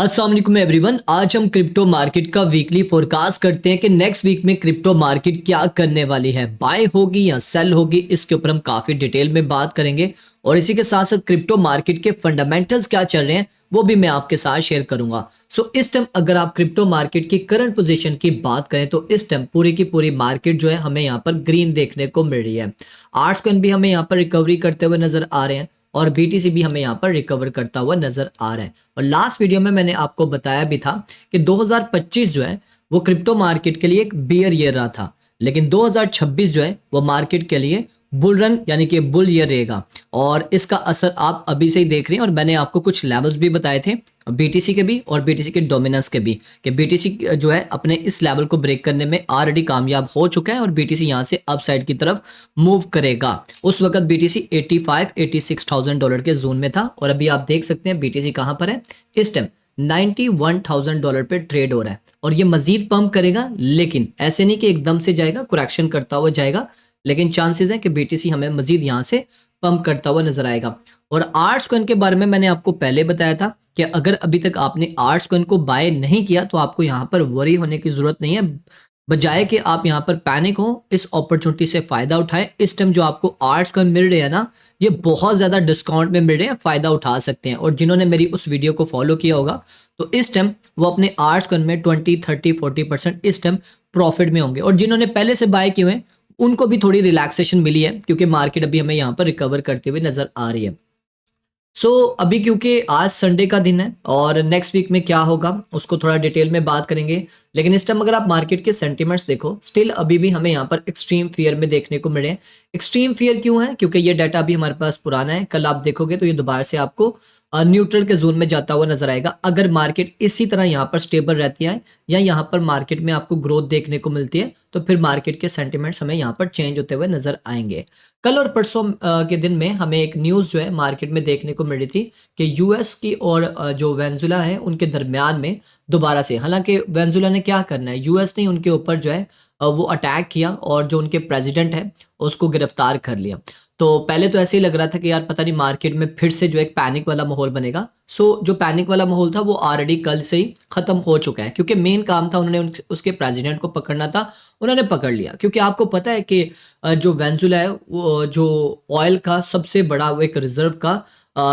अस्सलाम वालेकुम एवरीवन। आज हम क्रिप्टो मार्केट का वीकली फोरकास्ट करते हैं कि नेक्स्ट वीक में क्रिप्टो मार्केट क्या करने वाली है, बाय होगी या सेल होगी। इसके ऊपर हम काफ़ी डिटेल में बात करेंगे और इसी के साथ साथ क्रिप्टो मार्केट के फंडामेंटल्स क्या चल रहे हैं वो भी मैं आपके साथ शेयर करूंगा। इस टाइम अगर आप क्रिप्टो मार्केट की करंट पोजीशन की बात करें तो इस टाइम पूरी की पूरी मार्केट जो है हमें यहाँ पर ग्रीन देखने को मिल रही है। आर्ट्स कॉइन भी हमें यहाँ पर रिकवरी करते हुए नजर आ रहे हैं और बीटीसी भी हमें यहाँ पर रिकवर करता हुआ नजर आ रहा है। और लास्ट वीडियो में मैंने आपको बताया भी था कि 2025 जो है वो क्रिप्टो मार्केट के लिए एक बियर ईयर रहा था, लेकिन 2026 जो है वो मार्केट के लिए बुल रन यानी कि बुल ईयर रहेगा। और इसका असर आप अभी से ही देख रहे हैं और मैंने आपको कुछ लेवल्स भी बताए थे बीटीसी के भी और बीटीसी के डोमिनेंस के भी कि बीटीसी जो है अपने इस लेवल को ब्रेक करने में ऑलरेडी कामयाब हो चुका है और बीटीसी यहां से अपसाइड की तरफ मूव करेगा। उस वक्त बीटीसी 86,000 डॉलर के जोन में था और अभी आप देख सकते हैं बीटीसी कहां पर है इस टाइम। $91,000 पे ट्रेड हो रहा है और ये मजीद पंप करेगा, लेकिन ऐसे नहीं कि एकदम से जाएगा, करेक्शन करता हुआ जाएगा, लेकिन चांसेस है कि बीटीसी हमें मजीद यहां से पंप करता हुआ नजर आएगा। और आर्ट्स कॉइन के बारे में मैंने आपको पहले बताया था कि अगर अभी तक आपने आर्ट्स कॉइन को बाय नहीं किया तो आपको यहाँ पर वरी होने की जरूरत नहीं है, बजाय कि आप यहाँ पर पैनिक हो, इस अपॉर्चुनिटी से फायदा उठाएं। इस टाइम जो आपको आर्ट्स कॉइन मिल रहे हैं ना, ये बहुत ज्यादा डिस्काउंट में मिल रहे हैं, फायदा उठा सकते हैं। और जिन्होंने मेरी उस वीडियो को फॉलो किया होगा तो इस टाइम वो अपने आर्ट्स कॉइन में 20, 30, 40% इस टाइम प्रॉफिट में होंगे। और जिन्होंने पहले से बाय किए हुए उनको भी थोड़ी रिलैक्सेशन मिली है क्योंकि मार्केट अभी हमें यहाँ पर रिकवर करते हुए नजर आ रही है। अभी क्योंकि आज संडे का दिन है और नेक्स्ट वीक में क्या होगा उसको थोड़ा डिटेल में बात करेंगे, लेकिन इस टाइम अगर आप मार्केट के सेंटीमेंट्स देखो, स्टिल अभी भी हमें यहाँ पर एक्सट्रीम फियर में देखने को मिले हैं। एक्सट्रीम फियर क्यों है? क्योंकि ये डाटा अभी हमारे पास पुराना है, कल आप देखोगे तो ये दोबारा से आपको न्यूट्रल के जोन में जाता हुआ नजर आएगा। अगर मार्केट इसी तरह यहाँ पर स्टेबल रहती है या यहाँ पर मार्केट में आपको ग्रोथ देखने को मिलती है तो फिर मार्केट के सेंटीमेंट्स हमें यहाँ पर चेंज होते हुए नजर आएंगे। कल और परसों के दिन में हमें एक न्यूज़ जो है मार्केट में देखने को मिल रही थी कि यूएस की और जो वेनेजुएला है उनके दरमियान में दोबारा से, हालांकि वेनेजुएला ने क्या करना है, यूएस ने उनके ऊपर जो है वो अटैक किया और जो उनके प्रेसिडेंट है उसको गिरफ्तार कर लिया। तो पहले तो ऐसे ही लग रहा था कि यार पता नहीं मार्केट में फिर से जो एक पैनिक वाला माहौल बनेगा। जो पैनिक वाला माहौल था वो ऑलरेडी कल से ही खत्म हो चुका है क्योंकि मेन काम था उन्होंने उसके प्रेसिडेंट को पकड़ना था, उन्होंने पकड़ लिया। क्योंकि आपको पता है कि जो वेनेजुएला है वो जो ऑयल का सबसे बड़ा वो एक रिजर्व का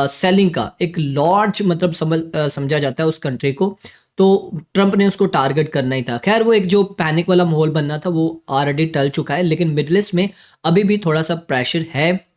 सेलिंग का एक लार्ज मतलब समझा जाता है उस कंट्री को। तो ट्रंप ने उसको टारगेट करना ही था। खैर वो एक जो पैनिक वाला माहौल बनना था वो ऑलरेडी टल चुका है, लेकिन मिडिल ईस्ट में अभी भी थोड़ा सा प्रेशर है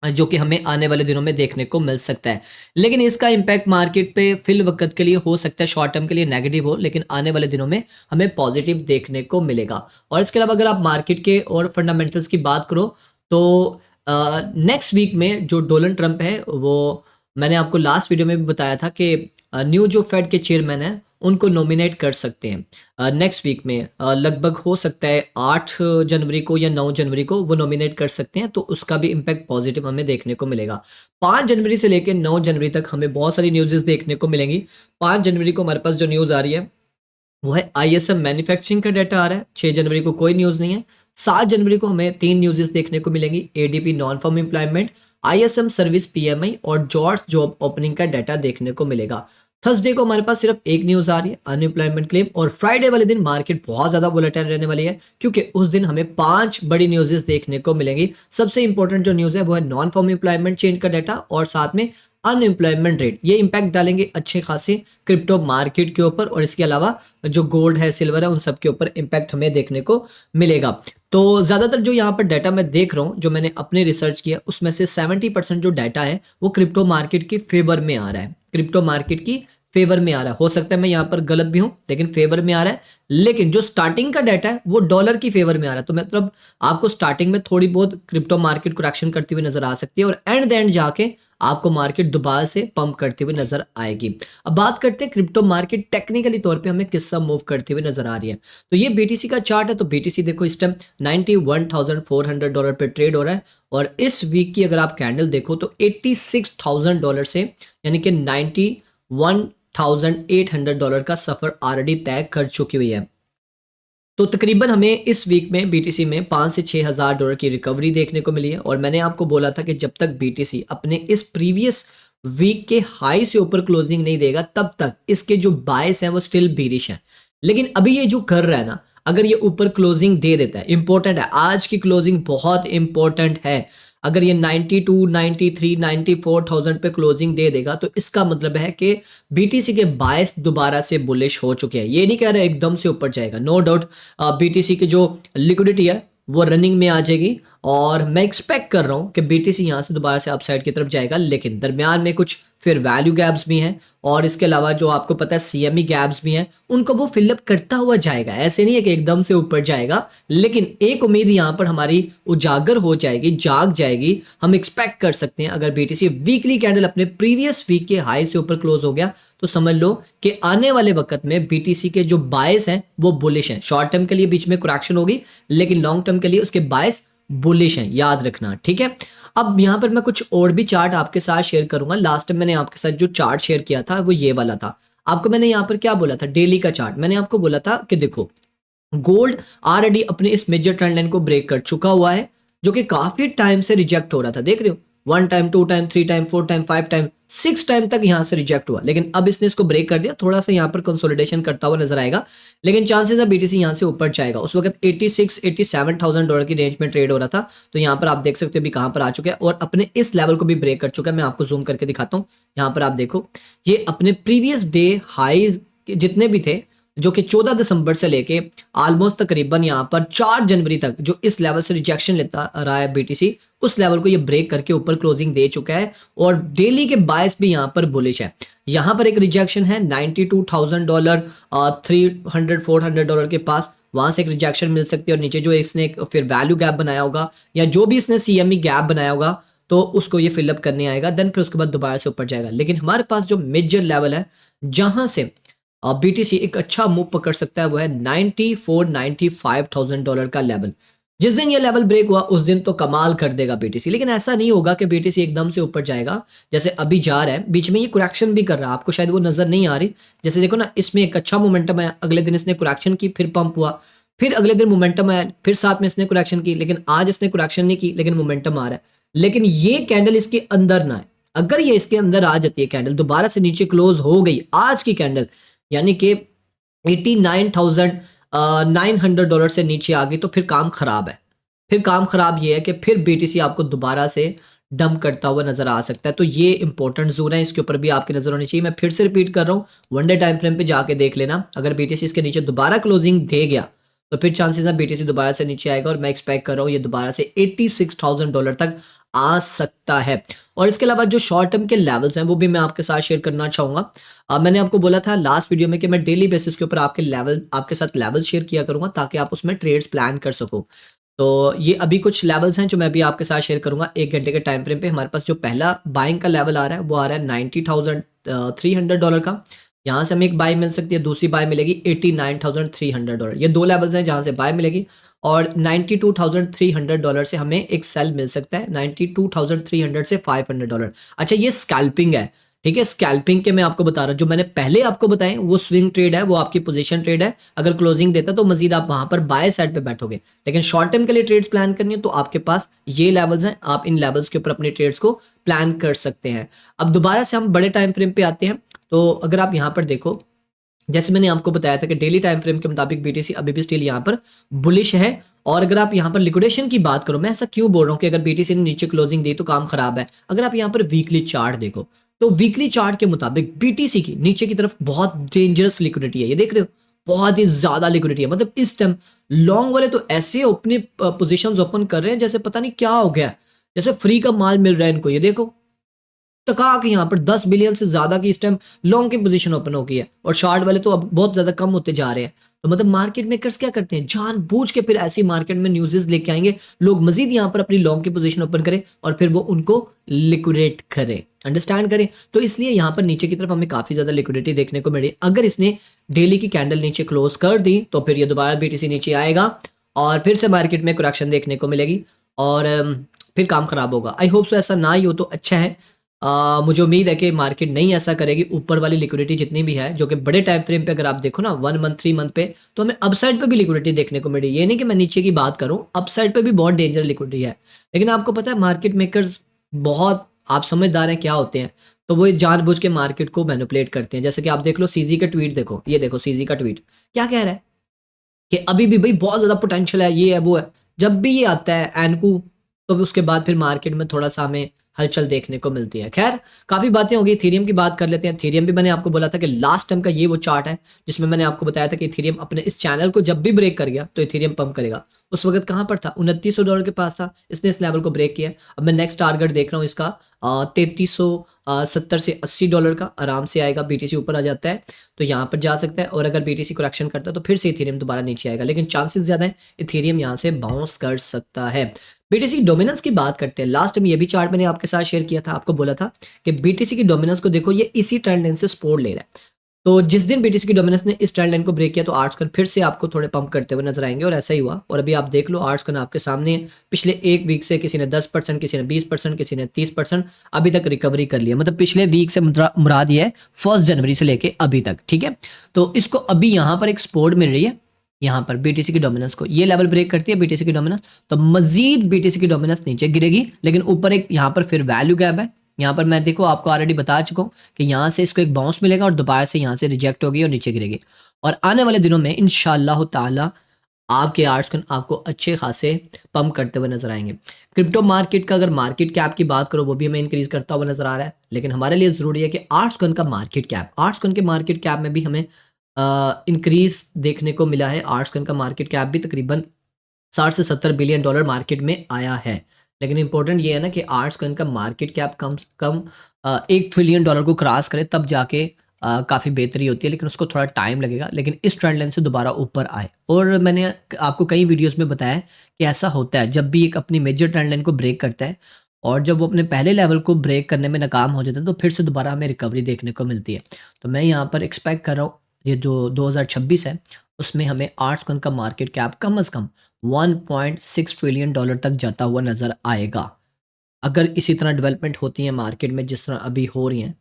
जो कि हमें आने वाले दिनों में देखने को मिल सकता है। लेकिन इसका इम्पैक्ट मार्केट पे फिल वक्त के लिए हो सकता है शॉर्ट टर्म के लिए नेगेटिव हो, लेकिन आने वाले दिनों में हमें पॉजिटिव देखने को मिलेगा। और इसके अलावा अगर आप मार्केट के और फंडामेंटल्स की बात करो तो नेक्स्ट वीक में जो डोनाल्ड ट्रंप है वो, मैंने आपको लास्ट वीडियो में भी बताया था कि न्यू जो फेड के चेयरमैन है उनको नॉमिनेट कर सकते हैं नेक्स्ट वीक में। लगभग हो सकता है 8 जनवरी को या 9 जनवरी को वो नॉमिनेट कर सकते हैं, तो उसका भी इम्पैक्ट पॉजिटिव हमें देखने को मिलेगा। 5 जनवरी से लेकर 9 जनवरी तक हमें बहुत सारी न्यूज़ देखने को मिलेंगी। 5 जनवरी को हमारे पास जो न्यूज़ आ रही है वो है आईएसएम मैन्युफैक्चरिंग का डाटा आ रहा है। 6 जनवरी को कोई न्यूज़ नहीं है। 7 जनवरी को हमें 3 न्यूज़ देखने को मिलेंगी, ADP non farm employment, ISM service PMI और जॉर्ज जॉब ओपनिंग का डाटा देखने को मिलेगा। थर्सडे को हमारे पास सिर्फ एक न्यूज़ आ रही है, अनएम्प्लॉयमेंट क्लेम। और फ्राइडे वाले दिन मार्केट बहुत ज़्यादा वोलेटाइल रहने वाली है क्योंकि उस दिन हमें 5 बड़ी न्यूज़ देखने को मिलेंगी। सबसे इंपॉर्टेंट जो न्यूज़ है वो है नॉन फॉर्म एम्प्लॉयमेंट चेंज का डाटा और साथ में अनएम्प्लॉयमेंट रेट। ये इंपैक्ट डालेंगे अच्छे खासे क्रिप्टो मार्केट के ऊपर और इसके अलावा जो गोल्ड है, सिल्वर है, उन सब के ऊपर इंपैक्ट हमें देखने को मिलेगा। तो ज़्यादातर जो यहाँ पर डाटा मैं देख रहा हूँ, जो मैंने अपने रिसर्च किया उसमें से 70% जो डाटा है वो क्रिप्टो मार्केट के फेवर में आ रहा है, क्रिप्टो मार्केट की फेवर में आ रहा है। हो सकता है मैं यहाँ पर गलत भी हूँ, लेकिन फेवर में आ रहा है। लेकिन जो स्टार्टिंग का डाटा है वो डॉलर की फेवर में आ रहा है, तो मतलब आपको स्टार्टिंग में थोड़ी बहुत क्रिप्टो मार्केट करेक्शन करती हुई नजर आ सकती है और एंड द एंड जाके आपको मार्केट दोबारा से पंप करती हुई नजर आएगी। अब बात करते हैं क्रिप्टो मार्केट टेक्निकली तौर पे हमें किस सब मूव करती हुई नजर आ रही है। तो ये बीटीसी का चार्ट है, तो बीटीसी देखो इस टाइम $91,400 पे ट्रेड हो रहा है और इस वीक की अगर आप कैंडल देखो तो $86,000 से यानी कि $91,800 का सफर ऑलरेडी तय कर चुकी हुई है। तो तकरीबन हमें इस वीक में बीटीसी में 5 से 6 हज़ार डॉलर की रिकवरी देखने को मिली है। और मैंने आपको बोला था कि जब तक बीटीसी अपने इस प्रीवियस वीक के हाई से ऊपर क्लोजिंग नहीं देगा तब तक इसके जो बायस हैं वो स्टिल बीरिश हैं। लेकिन अभी ये जो कर रहा है ना, अगर ये ऊपर क्लोजिंग दे देता है, इंपॉर्टेंट है, आज की क्लोजिंग बहुत इंपॉर्टेंट है। अगर ये 92, 93, 94,000 पे क्लोजिंग दे देगा तो इसका मतलब है कि बीटीसी के बायस दोबारा से बुलिश हो चुके हैं। ये नहीं कह रहे एकदम से ऊपर जाएगा, नो डाउट बीटीसी की जो लिक्विडिटी है वो रनिंग में आ जाएगी और मैं एक्सपेक्ट कर रहा हूँ कि बीटीसी यहाँ से दोबारा से अपसाइड की तरफ जाएगा। लेकिन दरमियान में कुछ फिर वैल्यू गैप्स भी हैं और इसके अलावा जो आपको पता है सीएमई गैप्स भी हैं, उनको वो फिलअप करता हुआ जाएगा। ऐसे नहीं है कि एकदम से ऊपर जाएगा, लेकिन एक उम्मीद यहाँ पर हमारी उजागर हो जाएगी, जाग जाएगी। हम एक्सपेक्ट कर सकते हैं अगर बीटीसी वीकली कैंडल अपने प्रीवियस वीक के हाई से ऊपर क्लोज हो गया तो समझ लो कि आने वाले वक्त में बीटीसी के जो बायस हैं वो बुलिश हैं। शॉर्ट टर्म के लिए बीच में करेक्शन होगी, लेकिन लॉन्ग टर्म के लिए उसके बायस बुलिश हैं, याद रखना, ठीक है। अब यहाँ पर मैं कुछ और भी चार्ट आपके साथ शेयर करूंगा। लास्ट टाइम मैंने आपके साथ जो चार्ट शेयर किया था वो ये वाला था। आपको मैंने यहाँ पर क्या बोला था, डेली का चार्ट। मैंने आपको बोला था कि देखो गोल्ड ऑलरेडी अपने इस मेजर ट्रेंड लाइन को ब्रेक कर चुका हुआ है, जो कि काफी टाइम से रिजेक्ट हो रहा था। देख रहे हो, 1 time, 2 time, 3 time, 4 time, 5 time, 6 time तक यहां से रिजेक्ट हुआ, लेकिन अब इसने इसको ब्रेक कर दिया। थोड़ा सा यहां पर कंसोलिडेशन करता हुआ नजर आएगा, लेकिन चांसेस है बीटीसी यहां से ऊपर जाएगा। उस वक्त 86-87,000 की रेंज में ट्रेड हो रहा था, तो यहां पर आप देख सकते हो अभी कहां पर आ चुका है और अपने इस लेवल को भी ब्रेक कर चुका है। मैं आपको जूम करके दिखाता हूं। यहां पर आप देखो, ये अपने प्रीवियस डे हाईज जितने भी थे, जो कि 14 दिसंबर से लेके ऑलमोस्ट तकरीबन यहाँ पर 4 जनवरी तक जो इस लेवल से रिजेक्शन लेता रहा है बीटीसी, उस लेवल को ये ब्रेक करके ऊपर क्लोजिंग दे चुका है और डेली के बायस भी यहाँ पर बुलिश है। यहाँ पर एक रिजेक्शन है $92,000 $300-400 के पास, वहां से एक रिजेक्शन मिल सकती है और नीचे जो इसने फिर वैल्यू गैप बनाया होगा या जो भी इसने सीएमई गैप बनाया होगा तो उसको ये फिलअप करने आएगा, देन फिर उसके बाद दोबारा से ऊपर जाएगा। लेकिन हमारे पास जो मेजर लेवल है जहां से बीटीसी एक अच्छा मूव पकड़ सकता है वो है $94,000-95,000 का लेवल। जिस दिन ये लेवल ब्रेक हुआ उस दिन तो कमाल कर देगा बीटीसी। लेकिन ऐसा नहीं होगा कि बीटीसी एकदम से ऊपर जाएगा, जैसे अभी जा रहा है। बीच में ये करेक्शन भी कर रहा है, आपको शायद वो नजर नहीं आ रही। जैसे देखो ना, इसमें एक अच्छा मोमेंटम है, अगले दिन इसने करेक्शन की, फिर पंप हुआ, फिर अगले दिन मोमेंटम आया, फिर साथ में इसने करेक्शन की, लेकिन आज इसने करेक्शन नहीं की, लेकिन मोमेंटम आ रहा है। लेकिन ये कैंडल इसके अंदर ना है, अगर ये इसके अंदर आ जाती है कैंडल, दोबारा से नीचे क्लोज हो गई आज की कैंडल, यानी कि $89,900 से नीचे आ गई, तो फिर काम खराब है। फिर काम खराब ये है कि फिर बीटीसी आपको दोबारा से डंप करता हुआ नजर आ सकता है। तो ये इंपॉर्टेंट जोन है, इसके ऊपर भी आपकी नजर होनी चाहिए। मैं फिर से रिपीट कर रहा हूँ, वनडे टाइम फ्रेम पे जाके देख लेना। अगर बीटीसी इसके नीचे दोबारा क्लोजिंग दे गया तो फिर चांसेस है बीटीसी दोबारा से नीचे आएगा और मैं एक्सपेक्ट कर रहा हूँ ये दोबारा से $86,000 तक आ सकता है। और इसके अलावा जो शॉर्ट टर्म के लेवल्स हैं वो भी मैं आपके साथ शेयर करना चाहूंगा। मैंने आपको बोला था लास्ट वीडियो में कि मैं डेली बेसिस के ऊपर आपके साथ लेवल शेयर किया करूंगा ताकि आप उसमें ट्रेड्स प्लान कर सको। तो ये अभी कुछ लेवल्स हैं जो मैं भी आपके साथ शेयर करूंगा 1 घंटे के टाइम फ्रेम पे। हमारे पास जो पहला बाइंग का लेवल आ रहा है वो आ रहा है $90,300 का। यहाँ से हमें एक बाय मिल सकती है, दूसरी बाय मिलेगी $89,300। ये दो लेवल्स हैं जहाँ से बाय मिलेगी। और $92,300 से हमें एक सेल मिल सकता है, $92,300 से $500। अच्छा, ये स्कैल्पिंग है, ठीक है। स्कैल्पिंग के मैं आपको बता रहा हूँ, जो मैंने पहले आपको बताएं वो स्विंग ट्रेड है, वो आपकी पोजीशन ट्रेड है। अगर क्लोजिंग देता तो मजीद आप वहां पर बाय साइड पे बैठोगे, लेकिन शॉर्ट टर्म के लिए ट्रेड्स प्लान करनी है तो आपके पास ये लेवल्स हैं, आप इन लेवल्स के ऊपर अपने ट्रेड्स को प्लान कर सकते हैं। अब दोबारा से हम बड़े टाइम फ्रेम पे आते हैं। तो अगर आप यहाँ पर देखो, जैसे मैंने आपको बताया था कि डेली टाइम फ्रेम के मुताबिक बीटीसी अभी भी स्टिल यहाँ पर बुलिश है। और अगर आप यहाँ पर लिक्विडेशन की बात करो, मैं ऐसा क्यों बोल रहा हूँ कि अगर बीटीसी ने नीचे क्लोजिंग दी तो काम खराब है। अगर आप यहाँ पर वीकली चार्ट देखो तो वीकली चार्ट के मुताबिक बीटीसी की नीचे की तरफ बहुत डेंजरस लिक्विडिटी है। ये देख रहे हो, बहुत ही ज्यादा लिक्विडिटी है। मतलब इस टाइम लॉन्ग वाले तो ऐसे अपने पोजीशंस ओपन कर रहे हैं जैसे पता नहीं क्या हो गया, जैसे फ्री का माल मिल रहा है इनको। ये देखो टकाक यहाँ पर 10 बिलियन से ज्यादा की इस टाइम लॉन्ग की पोजीशन ओपन हो गई है और शॉर्ट वाले तो अब बहुत ज्यादा कम होते जा रहे हैं। तो मतलब मार्केट मेकर्स क्या करते हैं, जानबूझ के फिर ऐसी मार्केट में न्यूज़ेस लेके आएंगे, लोग मजीद यहाँ पर अपनी लॉन्ग की पोजीशन ओपन करें और फिर वो उनको लिक्विडेट करें, अंडरस्टैंड करें। तो इसलिए यहाँ पर नीचे की तरफ हमें काफी ज्यादा लिक्विडिटी देखने को मिली। अगर इसने डेली की कैंडल नीचे क्लोज कर दी तो फिर ये दोबारा बीटीसी नीचे आएगा और फिर से मार्केट में करेक्शन देखने को मिलेगी और फिर काम खराब होगा। आई होप सो ऐसा ना ही हो तो अच्छा है। मुझे उम्मीद है कि मार्केट नहीं ऐसा करेगी। ऊपर वाली लिक्विडिटी जितनी भी है, जो कि बड़े टाइम फ्रेम पे अगर आप देखो ना 1 मंथ 3 मंथ पे, तो हमें अपसाइड पे भी लिक्विडिटी देखने को मिली। ये नहीं कि मैं नीचे की बात करूं, अपसाइड पे भी बहुत डेंजर लिक्विडिटी है। लेकिन आपको पता है मार्केट मेकर्स बहुत आप समझदार हैं क्या होते हैं, तो वो जानबूझ के मार्केट को मैनिपुलेट करते हैं। जैसे कि आप देख लो सीजी का ट्वीट, देखो ये देखो सीजी का ट्वीट क्या कह रहा है कि अभी भी भाई बहुत ज़्यादा पोटेंशियल है, ये है वो है। जब भी ये आता है एनकू, तो भी उसके बाद फिर मार्केट में थोड़ा सा हमें हलचल देखने को मिलती है। खैर काफ़ी बातें होगी, इथेरियम की बात कर लेते हैं। इथेरियम भी मैंने आपको बोला था कि लास्ट टाइम का ये वो चार्ट है जिसमें मैंने आपको बताया था कि इथेरियम अपने इस चैनल को जब भी ब्रेक कर गया तो इथेरियम पंप करेगा। उस वक्त कहाँ पर था, $2900 के पास था, इसने इस लेवल को ब्रेक किया। अब मैं नेक्स्ट टारगेट देख रहा हूँ इसका 3370 से $80 का आराम से आएगा। बीटीसी ऊपर आ जाता है तो यहाँ पर जा सकता है, और अगर बीटीसी करेक्शन करता है तो फिर से इथेरियम दोबारा नीचे आएगा, लेकिन चांसेस ज़्यादा है इथेरियम यहाँ से बाउंस कर सकता है। बीटीसी डोमिनेंस की बात करते हैं। लास्ट में ये भी चार्ट मैंने आपके साथ शेयर किया था, आपको बोला था कि बीटीसी की डोमिनेंस को देखो, ये इसी ट्रेंड लाइन से सपोर्ट ले रहा है। तो जिस दिन बीटीसी की डोमिनेंस ने इस ट्रेंड लाइन को ब्रेक किया तो आर्ट्स फिर से आपको थोड़े पंप करते हुए नजर आएंगे, और ऐसा ही हुआ। और अभी आप देख लो आर्ट्स आपके सामने पिछले एक वीक से किसी ने 10%, किसी ने 20%, किसी ने 30% अभी तक रिकवरी कर लिया। मतलब पिछले वीक से मुराद ये है 1 जनवरी से लेके अभी तक, ठीक है। तो इसको अभी यहाँ पर एक सपोर्ट मिल रही है, यहाँ पर बीटीसी की डोमिनेंस को ये लेवल ब्रेक करती है बीटीसी की डोमिनेंस, तो मजीद बीटीसी की डोमिनेंस नीचे गिरेगी, लेकिन ऊपर एक यहाँ पर फिर वैल्यू गैप है। यहाँ पर मैं देखो आपको ऑलरेडी बता चुका हूँ कि यहाँ से इसको एक बाउंस मिलेगा और दोबारा से यहाँ से रिजेक्ट होगी और नीचे गिरेगी। और आने वाले दिनों में इंशाल्लाह ताला आपके आर्ट्स आपको अच्छे खासे पंप करते हुए नजर आएंगे। क्रिप्टो मार्केट का अगर मार्केट कैप की बात करो वो भी हमें इंक्रीज करता हुआ नजर आ रहा है, लेकिन हमारे लिए जरूरी है कि आर्ट्स का मार्केट कैप, आर्ट्स के मार्केट कैप में भी हमें इंक्रीज देखने को मिला है। आर्ट्स का मार्केट कैप भी तकरीबन 60 से 70 बिलियन डॉलर मार्केट में आया है। लेकिन इंपॉर्टेंट ये है ना कि आर्ट्स का मार्केट कैप कम से कम $1 ट्रिलियन को क्रॉस करे तब जाके काफ़ी बेहतरी होती है, लेकिन उसको थोड़ा टाइम लगेगा, लेकिन इस ट्रेंड लाइन से दोबारा ऊपर आए। और मैंने आपको कई वीडियोस में बताया कि ऐसा होता है जब भी एक अपनी मेजर ट्रेंड लाइन को ब्रेक करता है और जब वो अपने पहले लेवल को ब्रेक करने में नाकाम हो जाता है तो फिर से दोबारा हमें रिकवरी देखने को मिलती है। तो मैं यहाँ पर एक्सपेक्ट कर रहा हूँ ये जो 2026 है उसमें हमें आर्ट्स का मार्केट कैप कम से कम $1.6 ट्रिलियन तक जाता हुआ नजर आएगा, अगर इसी तरह डेवलपमेंट होती है मार्केट में जिस तरह अभी हो रही हैं।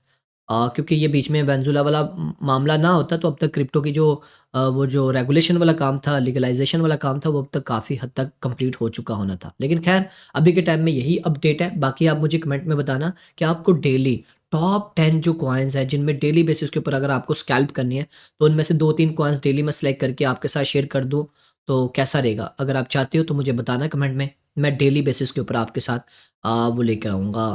क्योंकि ये बीच में वेनेजुला वाला मामला ना होता तो अब तक क्रिप्टो की जो वो जो रेगुलेशन वाला काम था, लीगलाइजेशन वाला काम था, वो अब तक काफ़ी हद तक कंप्लीट हो चुका होना था। लेकिन खैर अभी के टाइम में यही अपडेट है। बाकी आप मुझे कमेंट में बताना कि आपको डेली टॉप 10 जो कॉइन्स हैं जिनमें डेली बेसिस के ऊपर अगर आपको स्कैल्प करनी है तो उनमें से 2-3 कॉइन्स डेली में सेलेक्ट करके आपके साथ शेयर कर दूँ तो कैसा रहेगा। अगर आप चाहते हो तो मुझे बताना कमेंट में, मैं डेली बेसिस के ऊपर आपके साथ वो लेकर आऊँगा,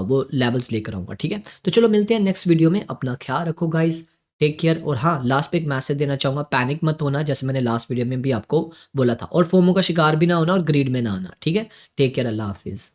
वो लेवल्स लेकर आऊँगा, ठीक है। तो चलो मिलते हैं नेक्स्ट वीडियो में, अपना ख्याल रखो गाइज, टेक केयर। और हाँ, लास्ट पे एक मैसेज देना चाहूँगा, पैनिक मत होना जैसे मैंने लास्ट वीडियो में भी आपको बोला था, और फोमो का शिकार भी ना होना और ग्रीड में ना आना, ठीक है। टेक केयर, अल्लाह हाफिज़।